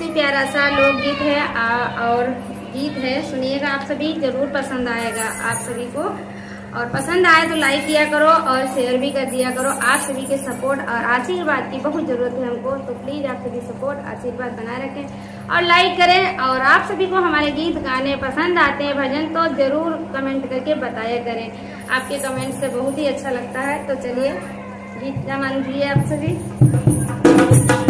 ही प्यारा सा लोकगीत है और गीत है, सुनिएगा, आप सभी जरूर पसंद आएगा आप सभी को। और पसंद आए तो लाइक किया करो और शेयर भी कर दिया करो। आप सभी के सपोर्ट और आशीर्वाद की बहुत जरूरत है हमको, तो प्लीज आप सभी सपोर्ट आशीर्वाद बनाए रखें और लाइक करें। और आप सभी को हमारे गीत गाने पसंद आते हैं, भजन, तो जरूर कमेंट करके बताया करें। आपके कमेंट से बहुत ही अच्छा लगता है। तो चलिए गीत का मान लीजिए आप सभी।